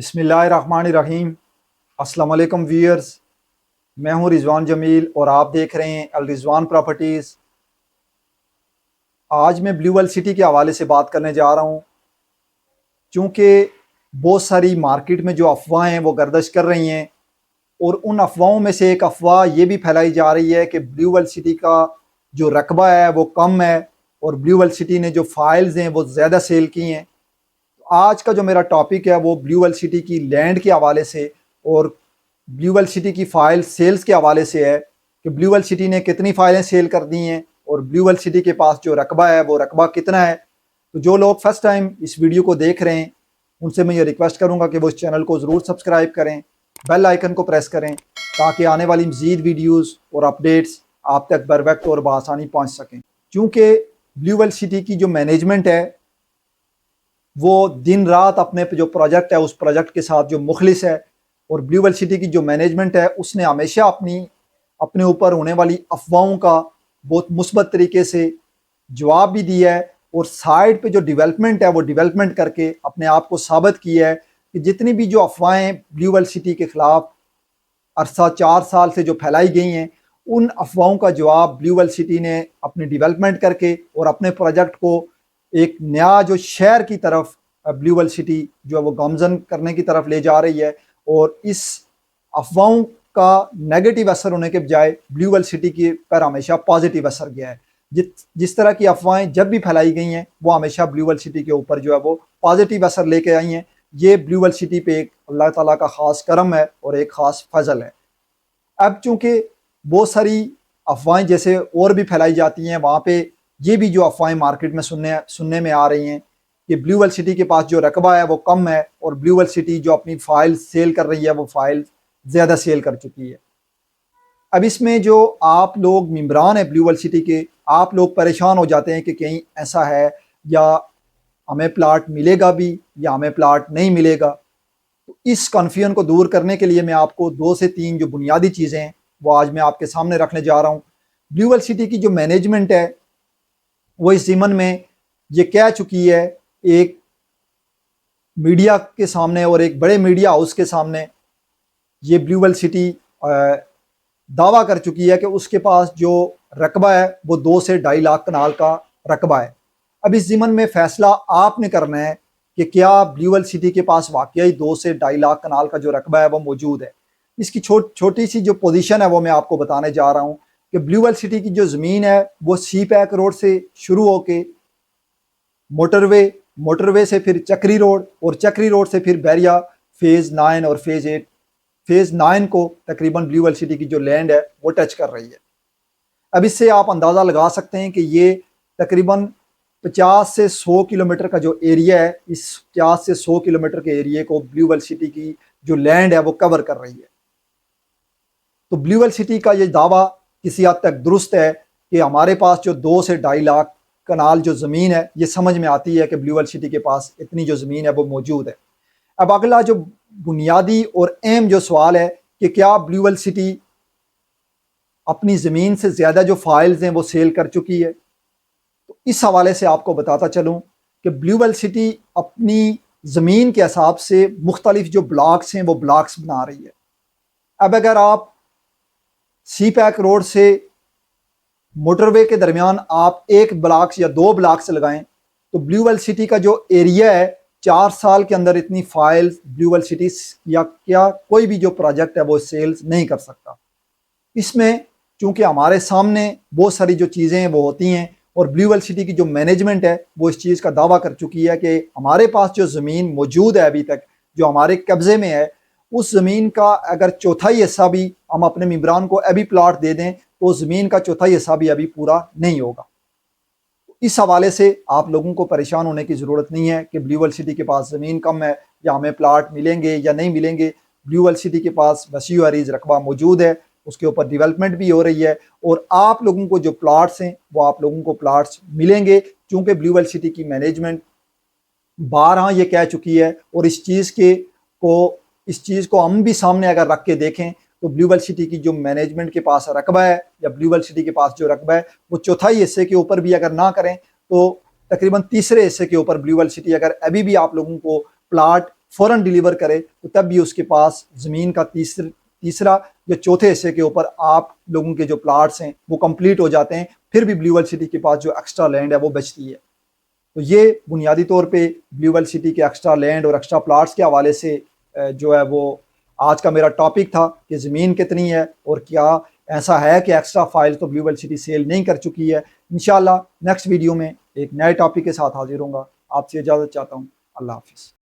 बिस्मिल्लाहिर्रहमानिर्रहीम। अस्सलाम वालेकुम व्यूअर्स, मैं हूं रिजवान जमील और आप देख रहे हैं अल रिजवान प्रॉपर्टीज़। आज मैं ब्लू वेल सिटी के हवाले से बात करने जा रहा हूं, चूँकि बहुत सारी मार्केट में जो अफवाहें हैं वो गर्दिश कर रही हैं और उन अफवाहों में से एक अफवाह ये भी फैलाई जा रही है कि ब्लू वेल सिटी का जो रकबा है वो कम है और ब्लू वेल सिटी ने जो फाइल्स हैं वो ज़्यादा सेल की हैं। आज का जो मेरा टॉपिक है वो ब्लू वेल सिटी की लैंड के हवाले से और ब्लू वेल सिटी की फ़ाइल सेल्स के हवाले से है कि ब्लू वेल सिटी ने कितनी फ़ाइलें सेल कर दी हैं और ब्लू वेल सिटी के पास जो रकबा है वो रकबा कितना है। तो जो लोग फर्स्ट टाइम इस वीडियो को देख रहे हैं उनसे मैं ये रिक्वेस्ट करूँगा कि वो इस चैनल को ज़रूर सब्सक्राइब करें, बेल आइकन को प्रेस करें ताकि आने वाली मज़ीद वीडियोज़ और अपडेट्स आप तक बर वक्त और बआसानी पहुँच सकें। चूँकि ब्लू वेल सिटी की जो मैनेजमेंट है वो दिन रात अपने जो प्रोजेक्ट है उस प्रोजेक्ट के साथ जो मुखलिस है और ब्लू वेल सिटी की जो मैनेजमेंट है उसने हमेशा अपने ऊपर होने वाली अफवाहों का बहुत मुस्बत तरीके से जवाब भी दिया है और साइड पे जो डेवलपमेंट है वो डेवलपमेंट करके अपने आप को साबित किया है कि जितनी भी जो अफवाहें ब्लू वेल सिटी के ख़िलाफ़ अरसा 4 साल से जो फैलाई गई हैं उन अफवाहों का जवाब ब्लू वेल सिटी ने अपनी डेवलपमेंट करके और अपने प्रोजेक्ट को एक नया जो शहर की तरफ ब्लू वेल सिटी जो है वो गामजन करने की तरफ ले जा रही है और इस अफवाहों का नेगेटिव असर होने के बजाय ब्लू वेल सिटी के पर हमेशा पॉजिटिव असर गया है। जिस तरह की अफवाहें जब भी फैलाई गई हैं वो हमेशा ब्लू वेल सिटी के ऊपर जो है वो पॉजिटिव असर लेके आई हैं। ये ब्लू वेल सिटी पे एक अल्लाह ताला का ख़ास करम है और एक ख़ास फजल है। अब चूँकि बहुत सारी अफवाहें जैसे और भी फैलाई जाती हैं, वहाँ पे ये भी जो अफवाहें मार्केट में सुनने में आ रही हैं कि ब्लू वेल सिटी के पास जो रकबा है वो कम है और ब्लू वेल सिटी जो अपनी फ़ाइल सेल कर रही है वो फ़ाइल ज़्यादा सेल कर चुकी है। अब इसमें जो आप लोग मेंबरान हैं ब्लू वेल सिटी के, आप लोग परेशान हो जाते हैं कि कहीं ऐसा है या हमें प्लाट मिलेगा भी या हमें प्लाट नहीं मिलेगा। तो इस कन्फ्यूजन को दूर करने के लिए मैं आपको 2 से 3 जो बुनियादी चीज़ें हैं वो आज मैं आपके सामने रखने जा रहा हूँ। ब्लू वेल सिटी की जो मैनेजमेंट है वो इस ज़िमन में ये कह चुकी है एक मीडिया के सामने और एक बड़े मीडिया हाउस के सामने ये ब्लू वेल सिटी दावा कर चुकी है कि उसके पास जो रकबा है वो 2 से 2.5 लाख कनाल का रकबा है। अब इस ज़िमन में फ़ैसला आपने करना है कि क्या ब्लू वेल सिटी के पास वाकई 2 से 2.5 लाख कनाल का जो रकबा है वो मौजूद है। इसकी छोटी सी जो पोजीशन है वो मैं आपको बताने जा रहा हूँ कि ब्लू वेल सिटी की जो ज़मीन है वो सी पैक रोड से शुरू होके मोटरवे से फिर चक्री रोड और चक्री रोड से फिर बैरिया फ़ेज़ 9 और फ़ेज़ 9 को तकरीबन ब्लू वेल सिटी की जो लैंड है वो टच कर रही है। अब इससे आप अंदाज़ा लगा सकते हैं कि ये तकरीबन 50 से 100 किलोमीटर का जो एरिया है, इस 50 से 100 किलोमीटर के एरिए को ब्लू वेल सिटी की जो लैंड है वो कवर कर रही है। तो ब्लू वेल सिटी का ये दावा किसी हद तक दुरुस्त है कि हमारे पास जो 2 से 2.5 लाख कनाल जो ज़मीन है ये समझ में आती है कि ब्लू वेल सिटी के पास इतनी जो ज़मीन है वो मौजूद है। अब अगला जो बुनियादी और अहम जो सवाल है कि क्या ब्लू वेल सिटी अपनी ज़मीन से ज़्यादा जो फाइल्स हैं वो सेल कर चुकी है। तो इस हवाले से आपको बताता चलूँ कि ब्लू वेल सिटी अपनी ज़मीन के हिसाब से मुख्तलिफ जो ब्लॉक्स हैं वो ब्लॉक्स बना रही है। अब अगर आप सी पैक रोड से मोटरवे के दरमियान आप 1 ब्लॉक या 2 ब्लॉक से लगाएं तो ब्लू वेल सिटी का जो एरिया है 4 साल के अंदर इतनी फाइल्स ब्लू वेल सिटी या क्या कोई भी जो प्रोजेक्ट है वो सेल्स नहीं कर सकता। इसमें चूँकि हमारे सामने बहुत सारी जो चीज़ें हैं वो होती हैं और ब्लू वेल सिटी की जो मैनेजमेंट है वो इस चीज़ का दावा कर चुकी है कि हमारे पास जो ज़मीन मौजूद है अभी तक जो हमारे कब्ज़े में है उस ज़मीन का अगर चौथाई हिस्सा भी हम अपने मेंबरान को अभी प्लाट दे दें तो ज़मीन का चौथाई हिस्सा भी अभी पूरा नहीं होगा। इस हवाले से आप लोगों को परेशान होने की ज़रूरत नहीं है कि ब्लू वेल सिटी के पास ज़मीन कम है या हमें प्लाट मिलेंगे या नहीं मिलेंगे। ब्लू वेल सिटी के पास वसीअ अरीज़ रकबा मौजूद है, उसके ऊपर डेवलपमेंट भी हो रही है और आप लोगों को जो प्लाट्स हैं वो आप लोगों को प्लाट्स मिलेंगे। चूँकि ब्लू वेल सिटी की मैनेजमेंट बारहा ये कह चुकी है और इस चीज़ को हम भी सामने अगर रख के देखें तो ब्लू वेल सिटी की जो मैनेजमेंट के पास रकबा है या ब्लू वेल सिटी के पास जो रकबा है वो चौथाई हिस्से के ऊपर भी अगर ना करें तो तकरीबन तीसरे हिस्से के ऊपर ब्लू वेल सिटी अगर अभी भी आप लोगों को प्लाट فوراً ڈیلیور کرے تو تب بھی اس کے پاس زمین کا تیسرا یا چوتھے حصے کے اوپر آپ لوگوں کے جو پلاٹس ہیں وہ کمپلیٹ ہو جاتے ہیں، پھر بھی بلیو ویل سٹی کے پاس جو ایکسٹرا لینڈ ہے وہ بچتی ہے۔ تو یہ بنیادی طور پہ بلیو ویل سٹی کے ایکسٹرا لینڈ اور ایکسٹرا پلاٹس کے حوالے سے جو ہے وہ آج کا میرا ٹاپک تھا کہ زمین کتنی ہے اور کیا ایسا ہے کہ ایکسٹرا فائل تو بلیو ویل سٹی سیل نہیں کر چکی ہے۔ انشاءاللہ نیکسٹ ویڈیو میں ایک نئے ٹاپک کے ساتھ حاضر ہوں گا۔ آپ سے اجازت چاہتا ہوں، اللہ حافظ۔